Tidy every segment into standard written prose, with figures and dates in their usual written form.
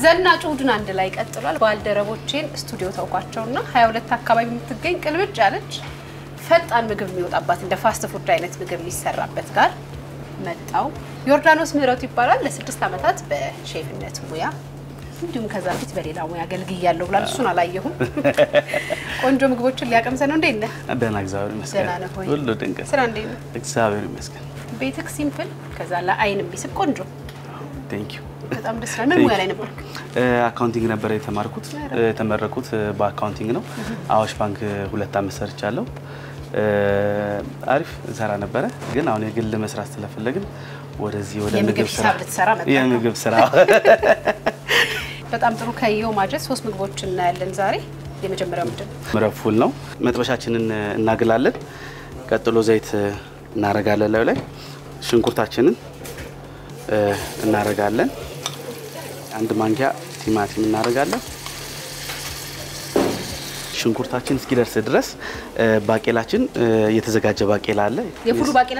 ዘናጭ እሑድን አንድ ላይ ቀጥሏል ባልደረቦቼን ስቱዲዮ ተውኳቸውና 22 አካባቢ የምትገኝ ቅልብጭ ያለች ፈጣን ምግብ የሚወጣባት እንደ ፋስት ፉድ አይነት ምግብ የሚሰራበት ጋር መጣው ዮርዳኖስ ምህረቱ ይባላል ለ6 አመታት በሼፍነት ሙያ እንዲሁም ከዛ ፊት በሌላ ሙያ አገልግያለሁ ብላል እሱን አላየሁም ቆንጆ ምግቦችን ሊያቀምሰን ነው እንዴ ደህና እግዚአብሔር ይመስገን ሁሉ ድንቅ ስራ እንዴ እግዚአብሔር ይመስገን ቤትክ ሲምፕል ከዛ ለአይን ቢስብ ቆንጆ ቴንክ ዩ በጣም ደስ ይላል ምን ሙያ ላይ ነበርክ አካውንቲንግ ነበር የተመረኩት በአካውንቲንግ ነው አዋሽ ባንክ 2 አመት ሰርቻለሁ አሪፍ ሰራ ነበር ግን አሁን የግል መስራት ስለፈለግን ወደዚህ ወደ ምግብ ስራ ልትሰራ መጣ የምግብ ስራ በጣም ጥሩ ከየው ማጀት 3 ምግቦችን እናያለን ዛሬ የመጀመሪያው ምንድነው መረፉል ነው መጥበሻችንን እናግላለን ቀጥሎ ዘይት እናረጋለን ላይ ሽንኩርታችንን እናረጋለን አንድ ማንኪያ ቲማቲም እናረጋለን ሽንኩርታችን እስኪደርስ ድረስ ባቄላችን የተዘጋጀ ባቄላ አለ የፉሉ ባቄላ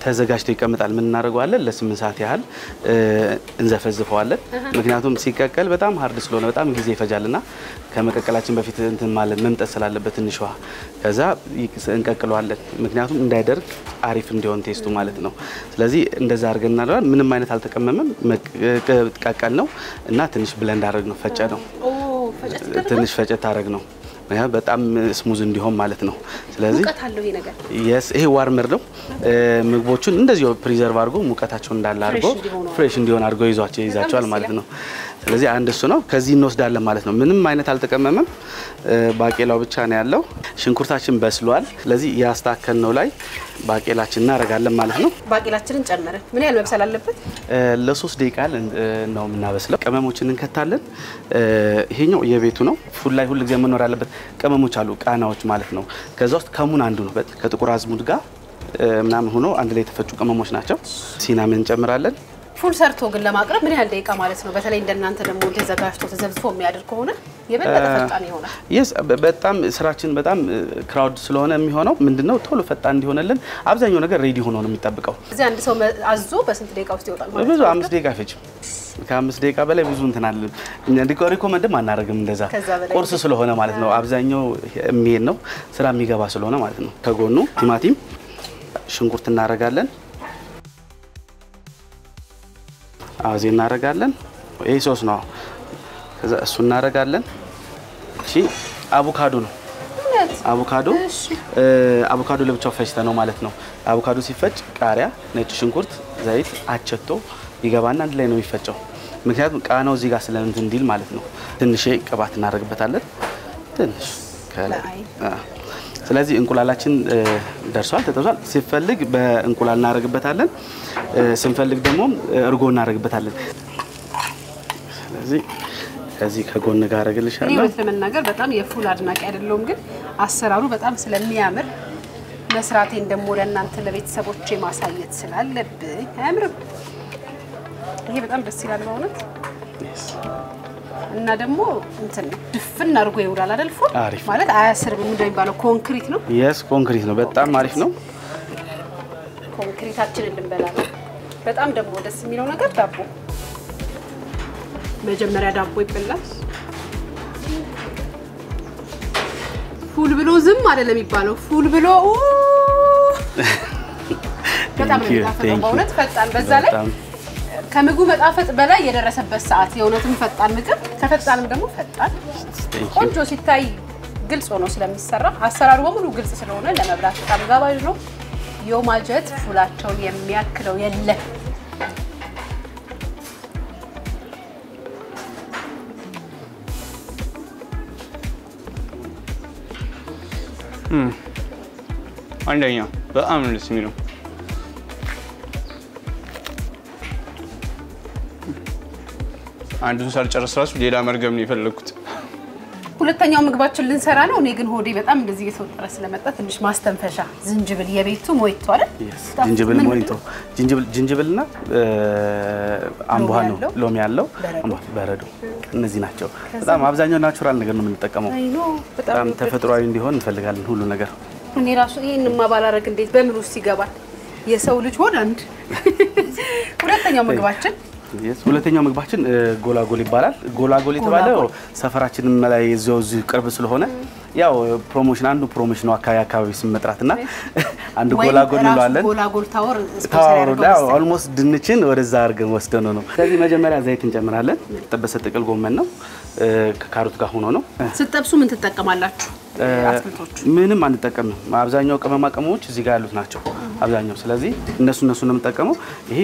ተዘጋጅቶ ይቀመጣል ምን እናደርጋለን ለ8 ሰዓት ያህል እንዘፈዝፈዋለን ምክንያቱም ሲቀቀል በጣም ሃርድ ስለሆነ በጣም ጊዜ ይፈጃልና ከመቀቀላችን በፊት እንትን ማለት መምጠጥ ስላለበት ትንሽዋ ከዛ እንቀቅለዋለን ምክንያቱም እንዳይደርቅ አሪፍ እንዲሆን ቴስቱ ማለት ነው ስለዚህ እንደዛ አድርገናል ምንም አይነት አልተቀመመም መቀቀል ነው እና ትንሽ ብለንድ አድርግ ነው ፈጨ ነው ትንሽ ፈጨት አድርግ ነው በጣም ስሙዝ እንዲሆን ማለት ነው ስለዚህ ሙቀት አለው ይሄ ነገር ይሄ ዋርመር ነው ምግቦቹን እንደዚሁ ፕሪዘርቭ አድርጎ ሙቀታቸው እንዳለ አድርጎ ፍሬሽ እንዲሆን አድርጎ ይዛቸዋል ማለት ነው ስለዚህ አንድ እሱ ነው ከዚህ እንወስዳለን ማለት ነው ምንም አይነት አልተቀመመም ባቄላው ብቻ ነው ያለው ሽንኩርታችን በስሏል ስለዚህ ያስተካከልነው ላይ ባቄላችን እናረጋለን ማለት ነው ባቄላችንን ጨመረን ምን ያህል መብሰል አለበት ለ3 ደቂቃ ነው እናበስለው ቅመሞችን እንከታለን ይሄኛው የቤቱ ነው ፉል ላይ ሁሉ ጊዜ መኖር ያለበት ቅመሞች አሉ ቃናዎች ማለት ነው ከዛ ውስጥ ከሙን አንዱ ነው ከጥቁር አዝሙድ ጋር ምናምን ሆኖ አንድ ላይ የተፈጩ ቅመሞች ናቸው ሲናምን እንጨምራለን ፉል ሰርቶ ግን ለማቅረብ ምን ያህል ደቂቃ ማለት ነው በተለይ እንደናንተ ደግሞ ተዘጋጅቶ ተዘብዝፎ የሚያደርግ ከሆነ የበለጠ ፈጣን ይሆናል yes በጣም ስራችን በጣም ክራውድ ስለሆነ የሚሆነው ምንድነው ቶሎ ፈጣን እንዲሆነልን አብዛኛው ነገር ሬዲ ሆኖ ነው የሚጠብቀው እዚህ አንድ ሰው አዞ በስንት ደቂቃ ውስጥ ይወጣል ማለት ብዙ 5 ደቂቃ ፈጅ ከ5 ደቂቃ በላይ ብዙ እንትን አለ ሪኮመንድም አናረግም እንደዛ ቁርስ ስለሆነ ማለት ነው አብዛኛው የሚሄድ ነው ስራ የሚገባ ስለሆነ ማለት ነው ከጎኑ ቲማቲም ሽንኩርት እናረጋለን አዚ እናረጋለን ይሄ ሶስ ነው ከዛ እሱ እናረጋለን እሺ አቮካዶ ነው አቮካዶ ለብቻው ፈጭተ ነው ማለት ነው አቮካዶ ሲፈጭ ቃሪያ ነጭ ሽንኩርት ዘይት አቸቶ ይገባና አንድ ላይ ነው የሚፈጨው ምክንያቱም ቃናው እዚህ ጋር ስለእንትን እንዲል ማለት ነው ትንሽ ቅባት እናረግበታለን ትንሽ ከላይ ስለዚህ እንቁላላችን ደርሷል ተጠብሷል ሲፈልግ በእንቁላል እናረግበታለን ስንፈልግ ደግሞ እርጎ እናረግበታለን ስለዚህ ከዚህ ከጎን ጋር አረግልሻለሁ እኔ ለመናገር በጣም የፉል አድናቂ አይደለም ግን አሰራሩ በጣም ስለሚያምር መስራቴን ደሞ ለእናንተ ለቤተሰቦቼ ማሳየት ስላለብኝ አያምርም ይሄ በጣም ደስ ይላል ማለት እና ደግሞ እንትን ድፍን አድርጎ ይውላል አይደል ፉል ማለት አያስርም እንደሚባለው ኮንክሪት ነው yes ኮንክሪት ነው በጣም አሪፍ ነው ኮንክሪታችንን እንበላለን በጣም ደግሞ ደስ የሚለው ነገር ዳቦ መጀመሪያ ዳቦ ይበላል ፉል ብሎ ዝም አይደለም የሚባለው ፉል ብሎ በጣም ነው በእውነት ፈጣን በዛ ላይ ከምግቡ መጣፈጥ በላይ የደረሰበት ሰዓት የውነቱን ፈጣን ምግብ ከፈጣንም ደግሞ ፈጣን ቆንጆ ሲታይ ግልጽ ሆኖ ስለሚሰራ አሰራሩ በሙሉ ግልጽ ስለሆነ ለመብላት በጣም ጋባዥ ነው የማጀት ፉላቸውን የሚያክለው የለም አንደኛ በጣም ደስ የሚለው አንዱን ሳልጨርስ ራሱ ሌላ መርገም ነው የፈለኩት ሁለተኛው ምግባችን ልንሰራ ነው እኔ ግን ሆዴ በጣም እንደዚህ እየተወጠረ ስለመጣ ትንሽ ማስተንፈሻ ዝንጅብል የቤቱ ሞይቶ አይደል ዝንጅብል ሞይቶ ዝንጅብልና አምቧ ነው ሎሚ ያለው በረዶ እነዚህ ናቸው በጣም አብዛኛው ናቹራል ነገር ነው የምንጠቀመው በጣም ተፈጥሯዊ እንዲሆን እንፈልጋለን ሁሉ ነገር እኔ ራሱ ይሄን ማባላረግ እንዴት በምን ውስጥ ይገባል የሰው ልጅ ሆነ አንድ ሁለተኛው ምግባችን ሁለተኛው ምግባችን ጎላጎል ይባላል። ጎላጎል የተባለው ሰፈራችንን ላይ እዚሁ ቅርብ ስለሆነ ያው አንዱ ፕሮሞሽን ነው አካባቢ ስመጥራትና አንዱ ጎላጎል እንለዋለን። ጎላጎል ታወር ስፔሻል ያደርገው ኦልሞስት ድንችን ወደዛ አድርገን ወስደነው ነው። ስለዚህ መጀመሪያ ዘይት እንጨምራለን። የተጠበሰ ጥቅል ጎመን ነው ከካሮት ጋር ሆኖ ነው። ስትጠብሱ ምን ትጠቀማላችሁ? አትክልቶቹ ምንም አንጠቀምም። አብዛኛው ቅመማ ቅመሞች እዚህ ጋር ያሉት ናቸው አብዛኛው። ስለዚህ እነሱ ነው የምንጠቀመው። ይሄ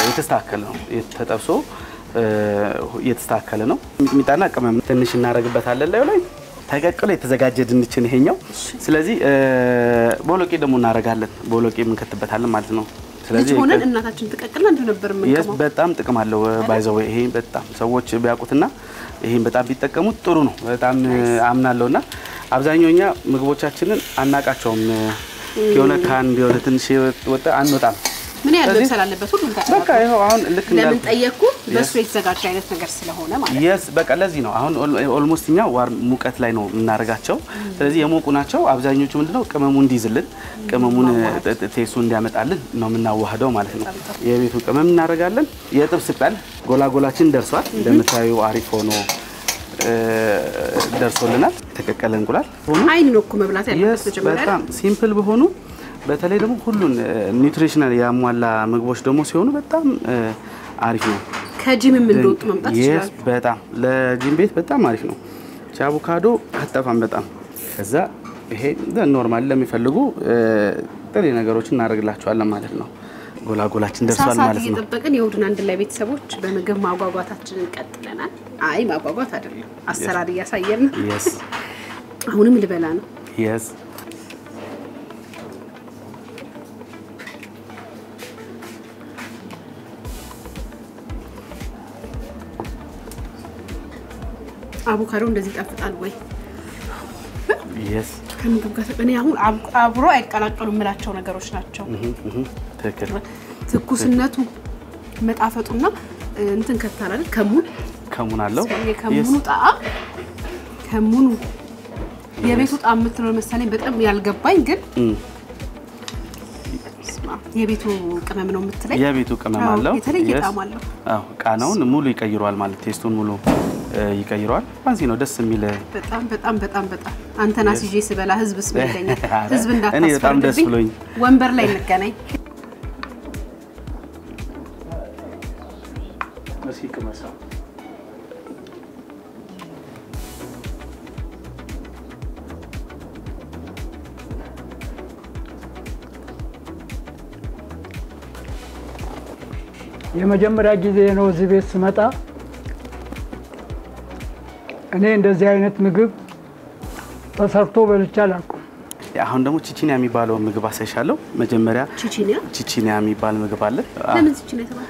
የተስተካከለ ነው ተጠብሶ የተስተካከለ ነው። ሚጣና ቅመም ትንሽ እናረግበታለን ላይ ተቀቅሎ የተዘጋጀ ድንችን ይሄኛው። ስለዚህ ቦሎቄ ደግሞ እናረጋለን። ቦሎቄ እንከትበታለን ማለት ነው። ስለዚህ ሆነን እናታችን ተቀቅላ እንደ ነበር የምንቀመው በጣም ጥቅም አለው ባይዘው። ይሄ በጣም ሰዎች ቢያውቁትና ይሄን በጣም ቢጠቀሙት ጥሩ ነው በጣም አምናለሁና አብዛኛውኛ ምግቦቻችንን አናቃቸውም። የሆነ ካን ቢሆን ትንሽ ወጣ አንወጣም። ምን ያህል መብሰል አለበት ሁሉም ታውቃለህ። በቃ ይሄው አሁን ልክ ለምን ጠየቅኩ በሱ የተዘጋጀ አይነት ነገር ስለሆነ ማለት ነው። በቃ ለዚህ ነው አሁን ኦልሞስት እኛ ዋር ሙቀት ላይ ነው የምናረጋቸው። ስለዚህ የሞቁ ናቸው አብዛኞቹ ምንድነው ቅመሙ እንዲይዝልን ቅመሙን ቴስቱ እንዲያመጣልን ነው የምናዋህደው ማለት ነው። የቤቱ ቅመም እናረጋለን። የጥብስ ቅጠል ጎላጎላችን ደርሷል። እንደምታዩ አሪፍ ሆኖ ደርሶልናል። ተቀቀለ እንቁላል አይን ነው እኮ መብላት ያለበት ጀመረ። በጣም ሲምፕል በሆኑ በተለይ ደግሞ ሁሉን ኒውትሪሽናል ያሟላ ምግቦች ደግሞ ሲሆኑ በጣም አሪፍ ነው። ከጂም እንደወጡ መምጣት ይችላል። በጣም ለጂም ቤት በጣም አሪፍ ነው። አቮካዶ አጠፋም በጣም ከዛ ይሄ ኖርማል ለሚፈልጉ ጥሬ ነገሮችን እናደርግላቸዋለን ማለት ነው። ጎላጎላችን ደርሷል ማለት ነው። እየጠበቅን የሁድን አንድ ላይ ቤተሰቦች በምግብ ማጓጓታችንን ቀጥለናል። አይ ማጓጓት አይደለም አሰራር እያሳየን ነው። አሁንም ልበላ ነው። አቮካዶ እንደዚህ ይጣፍጣል ወይ? ከምግብ ጋር እኔ አሁን አብሮ አይቀላቀሉ የምላቸው ነገሮች ናቸው። ትክክል። ትኩስነቱ መጣፈጡና እንትን ከተናል ከሙን አለው። የከሙኑ ጣዕም ከሙኑ የቤቱ ጣዕም የምትለው መሰለኝ በጣም ያልገባኝ ግን የቤቱ ቅመም ነው የምትለኝ። የቤቱ ቅመም አለው የተለየ ጣዕም አለው። አዎ ቃናውን ሙሉ ይቀይሯል ማለት ቴስቱን ሙሉ ይቀይሯል። ፋንሲ ነው ደስ የሚል በጣም አንተና ሲጄ ስበላ ህዝብስ በለኝ ህዝብ እንዳታስፈርድብኝ። እኔ በጣም ደስ ብሎኝ ወንበር ላይ እንገናኝ። መስኪ መሳ የመጀመሪያ ጊዜ ነው እዚህ ቤት ስመጣ እኔ እንደዚህ አይነት ምግብ ተሰርቶ በልቼ አላውቅም። አሁን ደግሞ ቺቺኒያ የሚባለው ምግብ አሳይሻለሁ። መጀመሪያ ቺቺኒያ የሚባል ምግብ አለ። ለምን ቺቺኒያ ተባለ?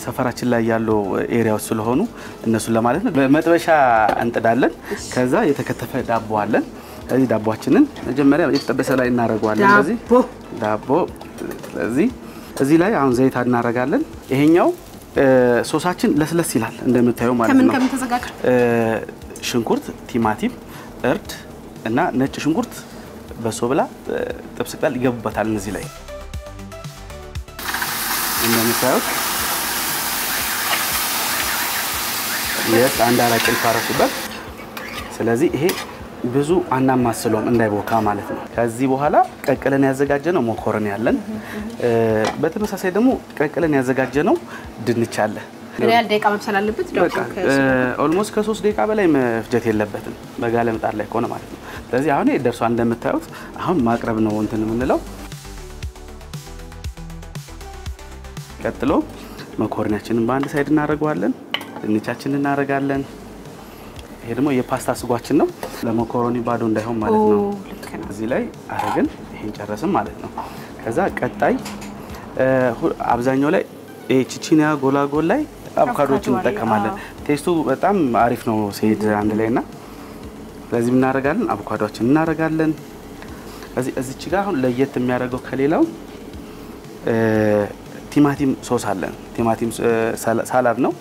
ሰፈራችን ላይ ያለው ኤሪያዎች ስለሆኑ እነሱን ለማለት ነው። መጥበሻ እንጥዳለን። ከዛ የተከተፈ ዳቦ አለን። ስለዚህ ዳቦአችንን መጀመሪያ የተጠበሰ ላይ እናደርገዋለን። ስለዚህ ዳቦ ስለዚህ እዚህ ላይ አሁን ዘይት እናደርጋለን። ይሄኛው ሶሳችን ለስለስ ይላል እንደምታዩ ማለት ነው። ከምን ተዘጋጀ? ሽንኩርት፣ ቲማቲም፣ እርድ እና ነጭ ሽንኩርት በሶብላ ጥብስ ቅጠል ይገቡበታል። እዚህ ላይ እንደምታዩት አንድ አራት ጭልፋ አረኩበት። ስለዚህ ይሄ ብዙ አናማስለውም እንዳይቦካ ማለት ነው። ከዚህ በኋላ ቀቅለን ያዘጋጀነው ሞኮረኒ ያለን በተመሳሳይ ደግሞ ቀቅለን ያዘጋጀነው ድንች አለ። ሪያል ደቂቃ መብሰል አለበት። ኦልሞስት ከ3 ደቂቃ በላይ መፍጀት የለበትም በጋለ ምጣድ ላይ ከሆነ ማለት ነው። ስለዚህ አሁን ደርሷል እንደምታዩት። አሁን ማቅረብ ነው እንትን የምንለው። ቀጥሎ መኮረኒያችንን በአንድ ሳይድ እናደርገዋለን። ድንቻችንን እናደርጋለን። ይሄ ደግሞ የፓስታ ስጓችን ነው። ለመኮረኒ ባዶ እንዳይሆን ማለት ነው። እዚህ ላይ አረግን ይሄን ጨረስን ማለት ነው። ከዛ ቀጣይ አብዛኛው ላይ ቺቺኒያ ጎላጎል ላይ አቮካዶችን እንጠቀማለን። ቴስቱ በጣም አሪፍ ነው ሲሄድ አንድ ላይና ስለዚህ ምን እናደርጋለን? አቮካዶችን እናደርጋለን። እዚች ጋር አሁን ለየት የሚያደርገው ከሌላው ቲማቲም ሶስ አለን። ቲማቲም ሳላድ ነው።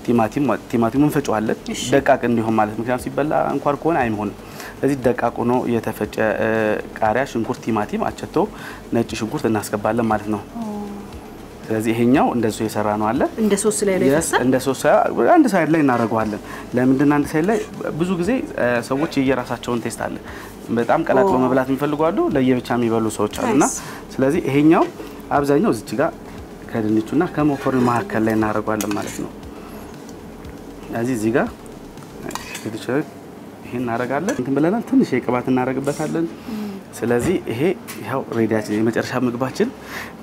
ቲማቲሙን እንፈጨዋለን ደቃቅ እንዲሆን ማለት ምክንያቱም ሲበላ እንኳን ከሆነ አይሆንም። ስለዚህ ደቃቅ ሆኖ የተፈጨ ቃሪያ፣ ሽንኩርት፣ ቲማቲም፣ አቸቶ፣ ነጭ ሽንኩርት እናስገባለን ማለት ነው። ስለዚህ ይሄኛው እንደሱ የሰራ ነው አለ እንደ ሶስ ላይ ነው የተሰራ እንደ ሶስ አንድ ሳይድ ላይ እናደርገዋለን ለምንድን አንድ ሳይድ ላይ ብዙ ጊዜ ሰዎች የየራሳቸውን ቴስት አለ በጣም ቀላቅሎ መብላት የሚፈልጉ አሉ ለየብቻ የሚበሉ ሰዎች አሉና ስለዚህ ይሄኛው አብዛኛው እዚች ጋር ከድንቹና ከሞኮሪ መካከል ላይ እናደርገዋለን ማለት ነው እዚህ ጋር ይሄን እናደርጋለን እንትን ብለናል ትንሽ የቅባት እናደርግበታለን ስለዚህ ይሄ ያው ሬዲያችን የመጨረሻ ምግባችን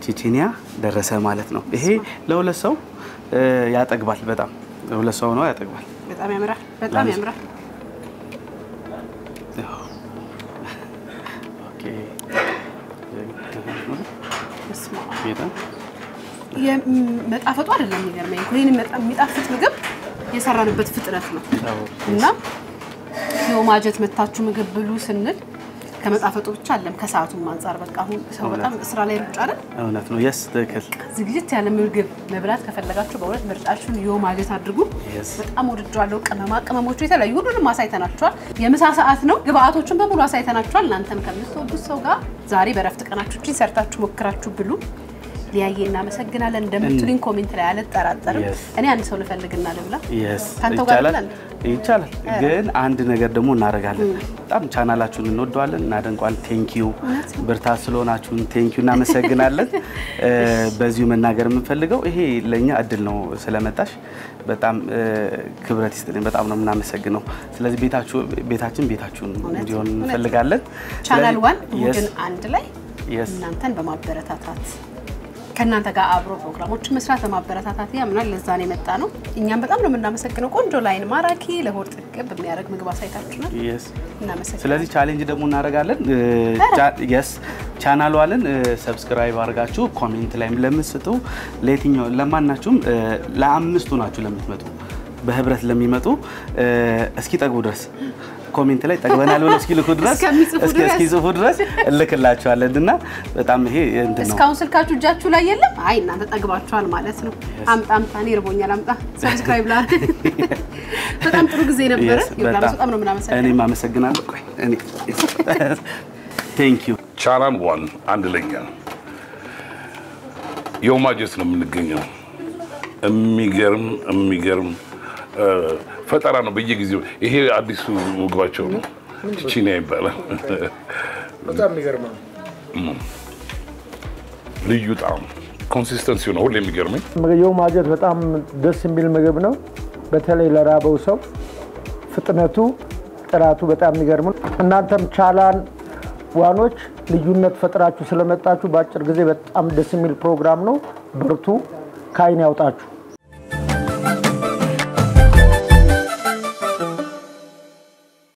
ቺቺኒያ ደረሰ ማለት ነው ይሄ ለሁለት ሰው ያጠግባል በጣም ለሁለት ሰው ነው ያጠግባል በጣም ያምራል ኦኬ መጣፈጡ አይደለም የሚገርመኝ ኮይን የሚጣፍጥ ምግብ የሰራንበት ፍጥነት ነው እና የማጀት መታችሁ ምግብ ብሉ ስንል ከመጣፈጡ ብቻ አይደለም ከሰዓቱም አንፃር በቃ አሁን ሰው በጣም ስራ ላይ ሩጫ አይደል እውነት ነው yes ትክክል ዝግጅት ያለ ምግብ መብላት ከፈለጋችሁ በእውነት ምርጫችሁን የማጀት አድርጉ በጣም ወድጃለሁ ቅመሞቹ የተለያዩ ሁሉንም አሳይተናችኋል የምሳ ሰዓት ነው ግብአቶቹን በሙሉ አሳይተናችኋል እናንተም ከምትወዱት ሰው ጋር ዛሬ በረፍት ቀናችሁን ሰርታችሁ ሞክራችሁ ብሉ ሊያየና መሰግናለን እንደምትሉኝ ኮሜንት ላይ አልጠራጠርም እኔ አንድ ሰው ልፈልግና ልብላ ታንተው ጋር ይቻላል ግን አንድ ነገር ደግሞ እናረጋለን በጣም ቻናላችሁን እንወደዋለን እናደንቀዋለን ቴንኪዩ ብርታት ስለሆናችሁን ቴንኪዩ እናመሰግናለን በዚሁ መናገር የምንፈልገው ይሄ ለኛ እድል ነው ስለመጣሽ በጣም ክብረት ይስጥልኝ በጣም ነው እናመሰግነው ስለዚህ ቤታችን እንዲሆን እንፈልጋለን ቻናል 1 ቡድን አንድ ላይ እናንተን በማበረታታት ከናንተ ጋር አብሮ ፕሮግራሞችን መስራት በማበረታታት ያምናል ለዛ ነው የመጣ ነው እኛም በጣም ነው እናመሰግነው ቆንጆ ላይን ማራኪ ለሆድ ጥግብ በሚያደርግ ምግብ አሳይታችሁና እናመሰግናለን ስለዚህ ቻሌንጅ ደግሞ እናደርጋለን ቻናሉን ሰብስክራይብ አድርጋችሁ ኮሜንት ላይም ለምትሰጡ ለየትኛው ለማናችሁም ለአምስቱ ናችሁ ለምትመጡ በህብረት ለሚመጡ እስኪ ጠግቡ ድረስ ኮሜንት ላይ ጠግበናል ብለው እስኪ ልኩ ድረስ እስኪ ጽፉ ድረስ እልክላችኋለንና በጣም ይሄ እንትን ነው እስካሁን ስልካችሁ እጃችሁ ላይ የለም አይ እናንተ ጠግባችኋል ማለት ነው አምጣ ይርቦኛል አምጣ ሰብስክራይብ ላ በጣም ጥሩ ጊዜ ነበር ይብላም በጣም ነው እናመሰግናለን እኔም አመሰግናለሁ ቆይ እኔ ቴንክ ዩ ቻናል 1 አንድ ለኛ የማጀት ነው የምንገኘው የሚገርም ፈጠራ ነው በየጊዜው ይሄ አዲሱ ምግባቸው ነው ቺቺኒያ ይባላል በጣም የሚገርም ነው ልዩ ጣዕም ኮንሲስተንሲው ነው ሁሌ የሚገርመኝ የማጀት በጣም ደስ የሚል ምግብ ነው በተለይ ለራበው ሰው ፍጥነቱ ጥራቱ በጣም የሚገርም ነው እናንተም ቻላን ዋኖች ልዩነት ፈጥራችሁ ስለመጣችሁ በአጭር ጊዜ በጣም ደስ የሚል ፕሮግራም ነው በርቱ ካይን ያውጣችሁ